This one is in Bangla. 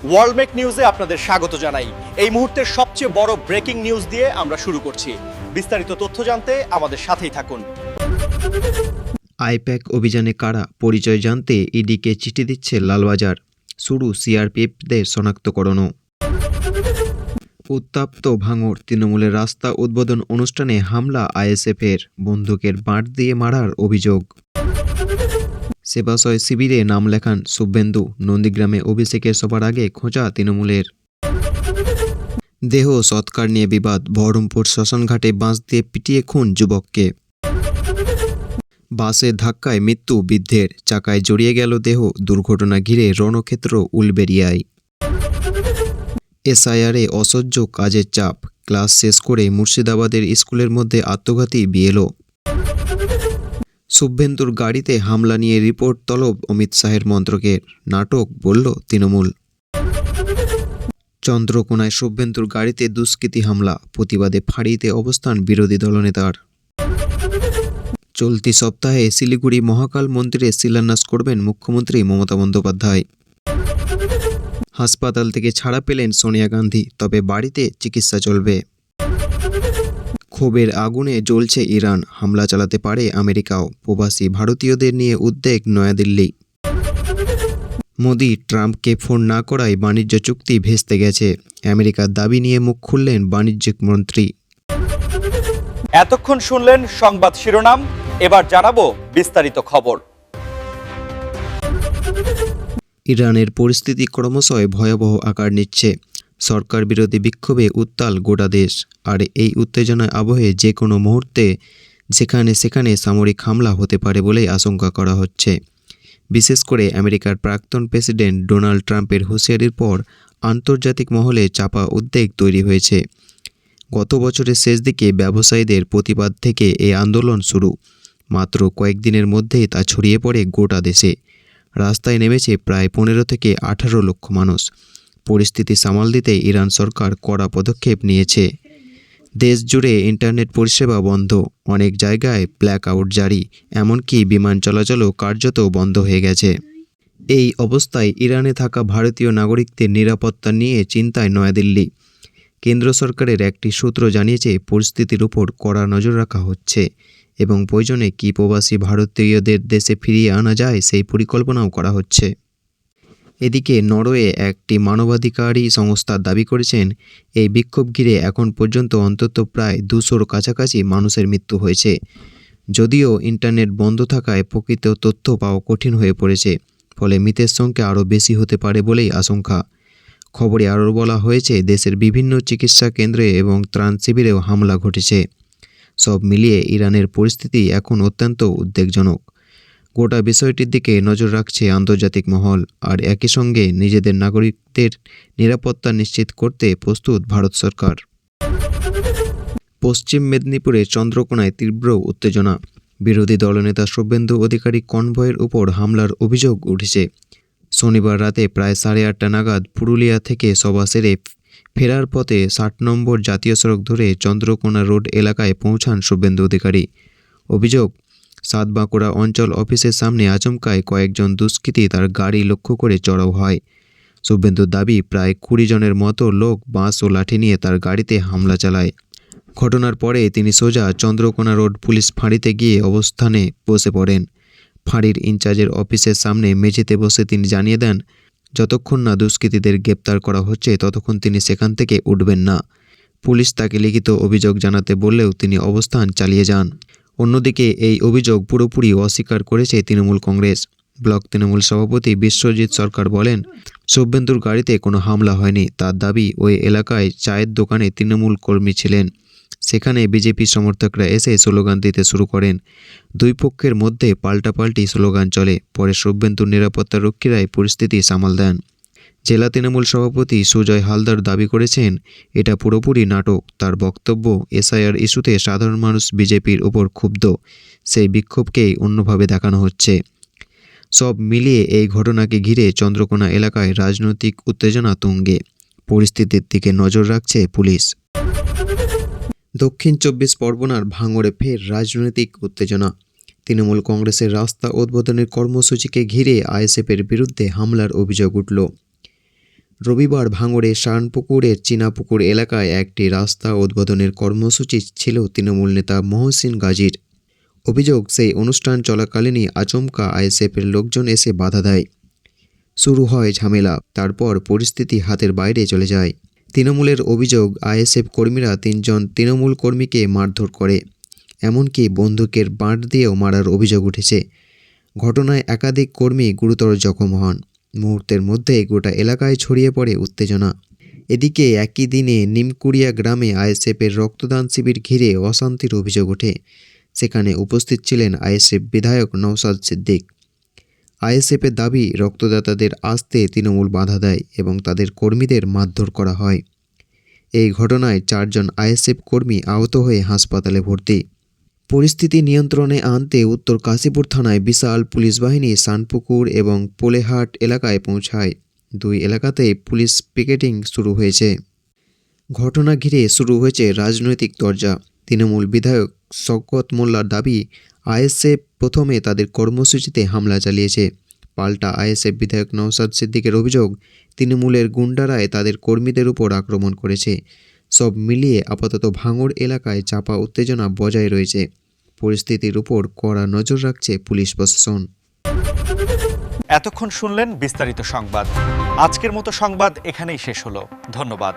ওয়ার্ল্ডমেক নিউজে আপনাদের স্বাগত জানাই। এই মুহূর্তের সবচেয়ে বড় ব্রেকিং নিউজ দিয়ে আমরা শুরু করছি। বিস্তারিত তথ্য জানতে আমাদের সাথেই থাকুন। আইপ্যাক অভিযানে কারা পরিচয় জানতে ইডিকে চিঠি দিচ্ছে লালবাজার। শুরু সিআরপিএফদের শনাক্তকরণও। উত্তপ্ত ভাঙড়, তৃণমূলের রাস্তা উদ্বোধন অনুষ্ঠানে হামলা আইএসএফের, বন্দুকের বাঁট দিয়ে মারার অভিযোগ। সেবাশয় শিবিরে নাম লেখান শুভেন্দু, নন্দীগ্রামে অভিষেকের সবার আগে খোঁচা তৃণমূলের। দেহ সৎকার নিয়ে বিবাদ, বহরমপুর শ্মশানঘাটে বাঁশ দিয়ে পিটিয়ে খুন যুবককে। বাসের ধাক্কায় মৃত্যু বৃদ্ধের, চাকায় জড়িয়ে গেল দেহ, দুর্ঘটনা ঘিরে রণক্ষেত্র উলবেড়িয়ায়। এসআইআরে অসহ্য কাজের চাপ, ক্লাস শেষ করে মুর্শিদাবাদের স্কুলের মধ্যে আত্মঘাতী বিএলও। শুভেন্দুর গাড়িতে হামলা নিয়ে রিপোর্ট তলব অমিত শাহের মন্ত্রকের, নাটক বলল তৃণমূল। চন্দ্রকোনায় শুভেন্দুর গাড়িতে দুষ্কৃতী হামলা, প্রতিবাদে ফাঁড়িতে অবস্থান বিরোধী দলনেতার। চলতি সপ্তাহে শিলিগুড়ি মহাকাল মন্দিরে শিলান্যাস করবেন মুখ্যমন্ত্রী মমতা বন্দ্যোপাধ্যায়। হাসপাতাল থেকে ছাড়া পেলেন সোনিয়া গান্ধী, তবে বাড়িতে চিকিৎসা চলবে। ক্ষোভের আগুনে জ্বলছে ইরান, হামলা চালাতে পারে আমেরিকাও, প্রবাসী ভারতীয়দের নিয়ে উদ্বেগ নয়াদিল্লি। মোদি ট্রাম্পকে ফোন না করায় বাণিজ্য চুক্তি ভেস্তে গেছে, আমেরিকার দাবি নিয়ে মুখ খুললেন বাণিজ্যিক মন্ত্রী। এতক্ষণ শুনলেন সংবাদ শিরোনাম, এবার জানাবো বিস্তারিত খবর। ইরানের পরিস্থিতি ক্রমশই ভয়াবহ আকার নিচ্ছে। সরকার বিরোধী বিক্ষোভে উত্তাল গোটা দেশ, আর এই উত্তেজনার আবহে যে কোনো মুহূর্তে যেখানে সেখানে সামরিক হামলা হতে পারে বলেই আশঙ্কা করা হচ্ছে। বিশেষ করে আমেরিকার প্রাক্তন প্রেসিডেন্ট ডোনাল্ড ট্রাম্পের হুঁশিয়ারির পর আন্তর্জাতিক মহলে চাপা উদ্বেগ তৈরি হয়েছে। গত বছরের শেষ দিকে ব্যবসায়ীদের প্রতিবাদ থেকে এই আন্দোলন শুরু, মাত্র কয়েকদিনের মধ্যেই তা ছড়িয়ে পড়ে গোটা দেশে। রাস্তায় নেমেছে প্রায় 15 থেকে 18 লক্ষ মানুষ। পরিস্থিতি সামাল দিতে ইরান সরকার কড়া পদক্ষেপ নিয়েছে। দেশ জুড়ে ইন্টারনেট পরিষেবা বন্ধ, অনেক জায়গায় ব্ল্যাক আউট জারি, এমনকি বিমান চলাচলও কার্যত বন্ধ হয়ে গেছে। এই অবস্থায় ইরানে থাকা ভারতীয় নাগরিকদের নিরাপত্তা নিয়ে চিন্তায় নয়াদিল্লি। কেন্দ্র সরকারের একটি সূত্র জানিয়েছে, পরিস্থিতির উপর কড়া নজর রাখা হচ্ছে এবং প্রয়োজনে কি প্রবাসী ভারতীয়দের দেশে ফিরিয়ে আনা যায় সেই পরিকল্পনাও করা হচ্ছে। এদিকে নরওয়ে একটি মানবাধিকারী সংস্থা দাবি করেছেন, এই বিক্ষোভ ঘিরে এখন পর্যন্ত অন্তত প্রায় 200-র কাছাকাছি মানুষের মৃত্যু হয়েছে। যদিও ইন্টারনেট বন্ধ থাকায় প্রকৃত তথ্য পাওয়া কঠিন হয়ে পড়েছে, ফলে মৃতের সংখ্যা আরও বেশি হতে পারে বলেই আশঙ্কা। খবরে আরও বলা হয়েছে, দেশের বিভিন্ন চিকিৎসা কেন্দ্রে এবং ত্রাণ শিবিরেও হামলা ঘটেছে। সব মিলিয়ে ইরানের পরিস্থিতি এখন অত্যন্ত উদ্বেগজনক। গোটা বিষয়টির দিকে নজর রাখছে আন্তর্জাতিক মহল, আর একই সঙ্গে নিজেদের নাগরিকদের নিরাপত্তা নিশ্চিত করতে প্রস্তুত ভারত সরকার। পশ্চিম মেদিনীপুরে চন্দ্রকোনায় তীব্র উত্তেজনা, বিরোধী দলনেতা শুভেন্দু অধিকারী কনভয়ের উপর হামলার অভিযোগ উঠেছে। শনিবার রাতে প্রায় 8:30 নাগাদ পুরুলিয়া থেকে সভা সেরে ফেরার পথে 60 নম্বর জাতীয় সড়ক ধরে চন্দ্রকোনা রোড এলাকায় পৌঁছান শুভেন্দু অধিকারী। অভিযোগ, সাতবাঁকুড়া অঞ্চল অফিসের সামনে আচমকায় কয়েকজন দুষ্কৃতী তার গাড়ি লক্ষ্য করে চড়াও হয়। শুভেন্দুর দাবি, প্রায় 20 জনের মতো লোক বাঁশ ও লাঠি নিয়ে তার গাড়িতে হামলা চালায়। ঘটনার পরে তিনি সোজা চন্দ্রকোনা রোড পুলিশ ফাঁড়িতে গিয়ে অবস্থানে বসে পড়েন। ফাঁড়ির ইনচার্জের অফিসের সামনে মেঝেতে বসে তিনি জানিয়ে দেন, যতক্ষণ না দুষ্কৃতীদের গ্রেপ্তার করা হচ্ছে ততক্ষণ তিনি সেখান থেকে উঠবেন না। পুলিশ তাকে লিখিত অভিযোগ জানাতে বললেও তিনি অবস্থান চালিয়ে যান। অন্যদিকে এই অভিযোগ পুরোপুরি অস্বীকার করেছে তৃণমূল কংগ্রেস। ব্লক তৃণমূল সভাপতি বিশ্বজিৎ সরকার বলেন, শুভেন্দুর গাড়িতে কোনো হামলা হয়নি। তার দাবি, ওই এলাকায় চায়ের দোকানে তৃণমূল কর্মী ছিলেন, সেখানে বিজেপি সমর্থকরা এসে স্লোগান দিতে শুরু করেন। দুই পক্ষের মধ্যে পাল্টাপাল্টি স্লোগান চলে। পরে শুভেন্দুর নিরাপত্তা রক্ষীরাই পরিস্থিতি সামাল দেন। জেলা তৃণমূল সভাপতি সুজয় হালদার দাবি করেছেন, এটা পুরোপুরি নাটক। তার বক্তব্য, এসআইআর ইস্যুতে সাধারণ মানুষ বিজেপির ওপর ক্ষুব্ধ, সেই বিক্ষোভকেই অন্যভাবে দেখানো হচ্ছে। সব মিলিয়ে এই ঘটনাকে ঘিরে চন্দ্রকোনা এলাকায় রাজনৈতিক উত্তেজনা তুঙ্গে। পরিস্থিতির দিকে নজর রাখছে পুলিশ। দক্ষিণ 24 পরগনার ভাঙড়ে ফের রাজনৈতিক উত্তেজনা। তৃণমূল কংগ্রেসের রাস্তা উদ্বোধনের কর্মসূচিকে ঘিরে আইএসএফের বিরুদ্ধে হামলার অভিযোগ উঠল। রবিবার ভাঙড়ে শানপুকুরের চীনাপুকুর এলাকায় একটি রাস্তা উদ্বোধনের কর্মসূচি ছিল তৃণমূল নেতা মহসিন গাজীর। অভিযোগ, সেই অনুষ্ঠান চলাকালীনই আচমকা আইএসএফের লোকজন এসে বাধা দেয়। শুরু হয় ঝামেলা, তারপর পরিস্থিতি হাতের বাইরে চলে যায়। তৃণমূলের অভিযোগ, আইএসএফ কর্মীরা 3 জন তৃণমূল কর্মীকে মারধর করে, এমনকি বন্দুকের বাঁট দিয়েও মারার অভিযোগ উঠেছে। ঘটনায় একাধিক কর্মী গুরুতর জখম হন। মুহূর্তের মধ্যে গোটা এলাকায় ছড়িয়ে পড়ে উত্তেজনা। এদিকে একই দিনে নিমকুড়িয়া গ্রামে আইএসএফের রক্তদান শিবির ঘিরে অশান্তির অভিযোগ ওঠে। সেখানে উপস্থিত ছিলেন আইএসএফ বিধায়ক নওশাদ সিদ্দিক। আইএসএফের দাবি, রক্তদাতাদের আসতে তৃণমূল বাধা দেয় এবং তাদের কর্মীদের মারধর করা হয়। এই ঘটনায় 4 জন আইএসএফ কর্মী আহত হয়ে হাসপাতালে ভর্তি। পরিস্থিতি নিয়ন্ত্রণে আনতে উত্তর কাশীপুর থানায় বিশাল পুলিশ বাহিনী শানপুকুর এবং পোলেহাট এলাকায় পৌঁছায়। 2 এলাকাতেই পুলিশ পিকেটিং শুরু হয়েছে। ঘটনা ঘিরে শুরু হয়েছে রাজনৈতিক তরজা। তৃণমূল বিধায়ক শওকত মোল্লার দাবি, আইএসএফ প্রথমে তাদের কর্মসূচিতে হামলা চালিয়েছে। পাল্টা আইএসএফ বিধায়ক নওশাদ সিদ্দিকের অভিযোগ, তৃণমূলের গুন্ডারাই তাদের কর্মীদের উপর আক্রমণ করেছে। সব মিলিয়ে আপাতত ভাঙড় এলাকায় চাপা উত্তেজনা বজায় রয়েছে। পরিস্থিতির উপর কড়া নজর রাখছে পুলিশ প্রশাসন। এতক্ষণ শুনলেন বিস্তারিত সংবাদ। আজকের মতো সংবাদ এখানেই শেষ হলো। ধন্যবাদ।